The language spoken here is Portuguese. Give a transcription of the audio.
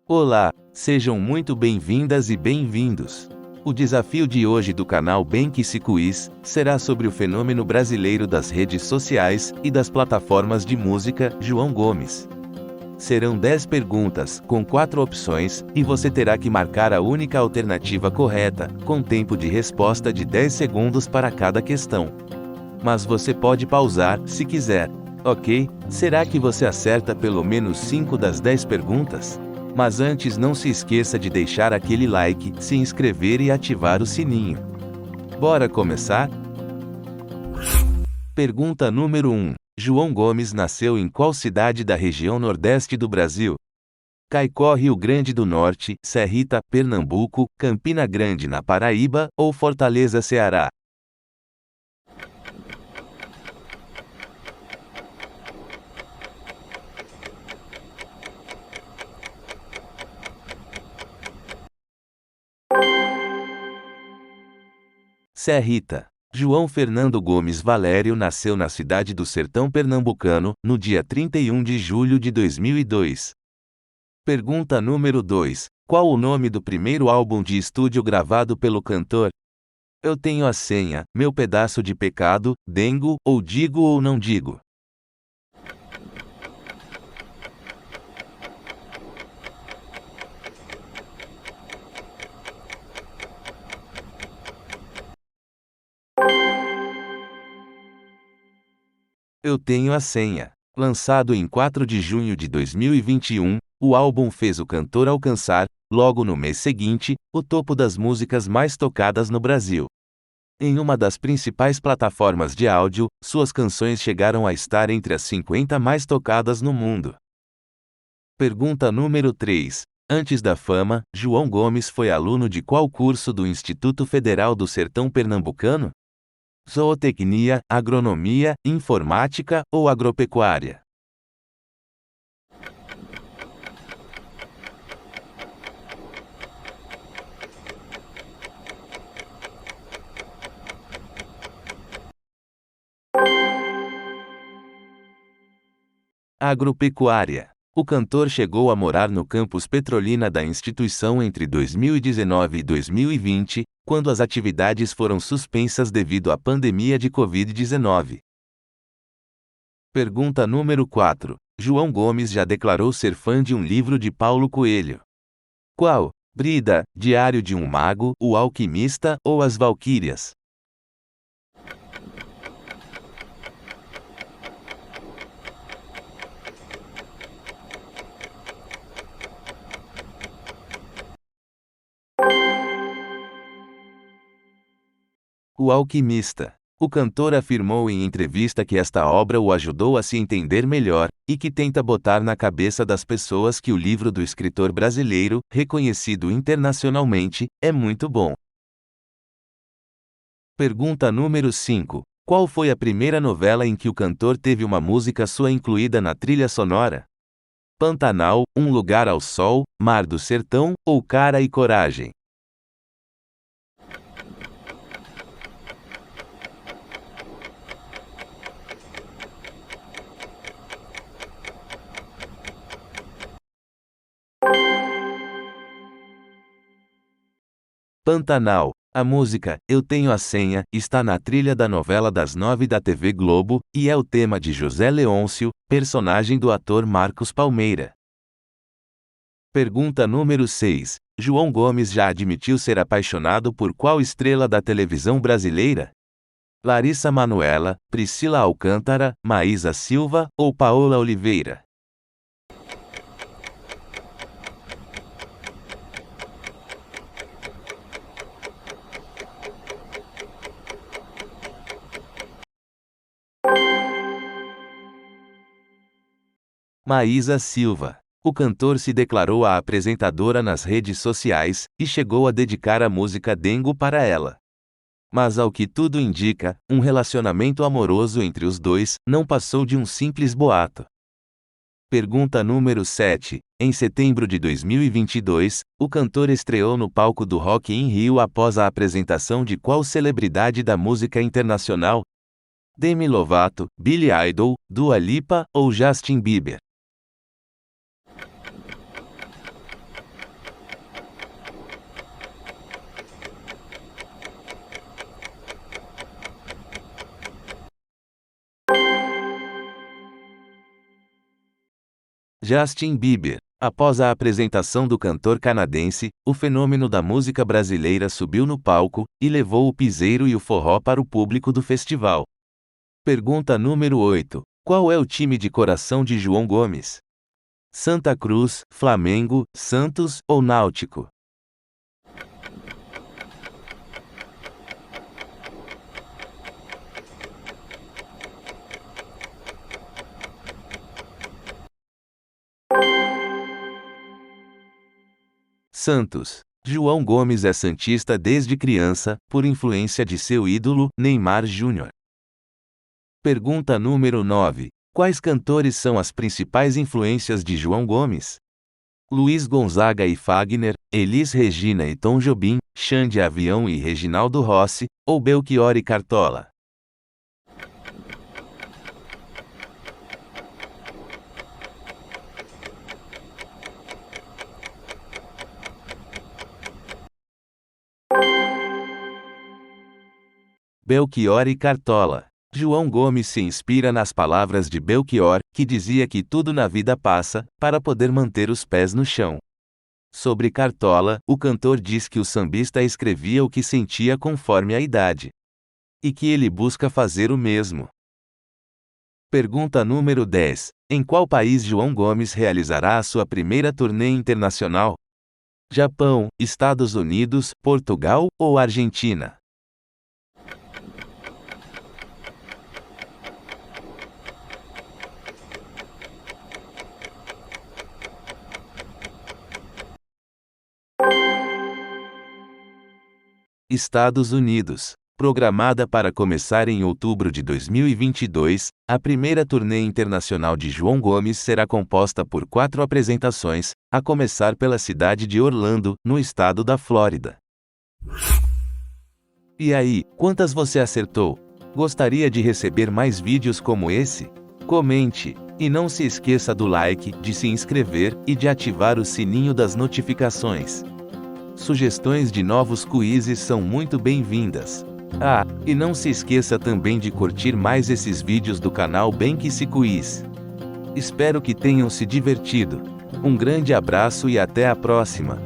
Olá, sejam muito bem-vindas e bem-vindos. O desafio de hoje do canal Benquice Quiz será sobre o fenômeno brasileiro das redes sociais e das plataformas de música, João Gomes. Serão 10 perguntas, com 4 opções, e você terá que marcar a única alternativa correta, com tempo de resposta de 10 segundos para cada questão. Mas você pode pausar, se quiser. Ok? Será que você acerta pelo menos 5 das 10 perguntas? Mas antes não se esqueça de deixar aquele like, se inscrever e ativar o sininho. Bora começar? Pergunta número 1. João Gomes nasceu em qual cidade da região Nordeste do Brasil? Caicó, Rio Grande do Norte, Serrita, Pernambuco, Campina Grande, na Paraíba, ou Fortaleza, Ceará? Serrita. João Fernando Gomes Valério nasceu na cidade do Sertão Pernambucano, no dia 31 de julho de 2002. Pergunta número 2. Qual o nome do primeiro álbum de estúdio gravado pelo cantor? Eu Tenho a Senha, Meu Pedaço de Pecado, Dengo, ou Digo ou Não Digo? Eu Tenho a Senha. Lançado em 4 de junho de 2021, o álbum fez o cantor alcançar, logo no mês seguinte, o topo das músicas mais tocadas no Brasil. Em uma das principais plataformas de áudio, suas canções chegaram a estar entre as 50 mais tocadas no mundo. Pergunta número 3. Antes da fama, João Gomes foi aluno de qual curso do Instituto Federal do Sertão Pernambucano? Zootecnia, agronomia, informática ou agropecuária? Agropecuária. O cantor chegou a morar no campus Petrolina da instituição entre 2019 e 2020, quando as atividades foram suspensas devido à pandemia de Covid-19. Pergunta número 4. João Gomes já declarou ser fã de um livro de Paulo Coelho. Qual? Brida, Diário de um Mago, O Alquimista ou As Valquírias? O Alquimista. O cantor afirmou em entrevista que esta obra o ajudou a se entender melhor, e que tenta botar na cabeça das pessoas que o livro do escritor brasileiro, reconhecido internacionalmente, é muito bom. Pergunta número 5. Qual foi a primeira novela em que o cantor teve uma música sua incluída na trilha sonora? Pantanal, Um Lugar ao Sol, Mar do Sertão, ou Cara e Coragem? Pantanal. A música Eu Tenho a Senha está na trilha da novela das 9 da TV Globo, e é o tema de José Leôncio, personagem do ator Marcos Palmeira. Pergunta número 6. João Gomes já admitiu ser apaixonado por qual estrela da televisão brasileira? Larissa Manoela, Priscila Alcântara, Maísa Silva ou Paola Oliveira? Maísa Silva. O cantor se declarou a apresentadora nas redes sociais, e chegou a dedicar a música Dengo para ela. Mas ao que tudo indica, um relacionamento amoroso entre os dois não passou de um simples boato. Pergunta número 7. Em setembro de 2022, o cantor estreou no palco do Rock in Rio após a apresentação de qual celebridade da música internacional? Demi Lovato, Billy Idol, Dua Lipa ou Justin Bieber? Justin Bieber. Após a apresentação do cantor canadense, o fenômeno da música brasileira subiu no palco e levou o piseiro e o forró para o público do festival. Pergunta número 8. Qual é o time de coração de João Gomes? Santa Cruz, Flamengo, Santos ou Náutico? Santos. João Gomes é santista desde criança, por influência de seu ídolo, Neymar Júnior. Pergunta número 9. Quais cantores são as principais influências de João Gomes? Luiz Gonzaga e Fagner, Elis Regina e Tom Jobim, Xande Avião e Reginaldo Rossi, ou Belchior e Cartola? Belchior e Cartola. João Gomes se inspira nas palavras de Belchior, que dizia que tudo na vida passa, para poder manter os pés no chão. Sobre Cartola, o cantor diz que o sambista escrevia o que sentia conforme a idade. E que ele busca fazer o mesmo. Pergunta número 10. Em qual país João Gomes realizará a sua primeira turnê internacional? Japão, Estados Unidos, Portugal ou Argentina? Estados Unidos. Programada para começar em outubro de 2022, a primeira turnê internacional de João Gomes será composta por 4 apresentações, a começar pela cidade de Orlando, no estado da Flórida. E aí, quantas você acertou? Gostaria de receber mais vídeos como esse? Comente! E não se esqueça do like, de se inscrever e de ativar o sininho das notificações. Sugestões de novos quizzes são muito bem-vindas. E não se esqueça também de curtir mais esses vídeos do canal Bem Que Se Quiz. Espero que tenham se divertido. Um grande abraço e até a próxima!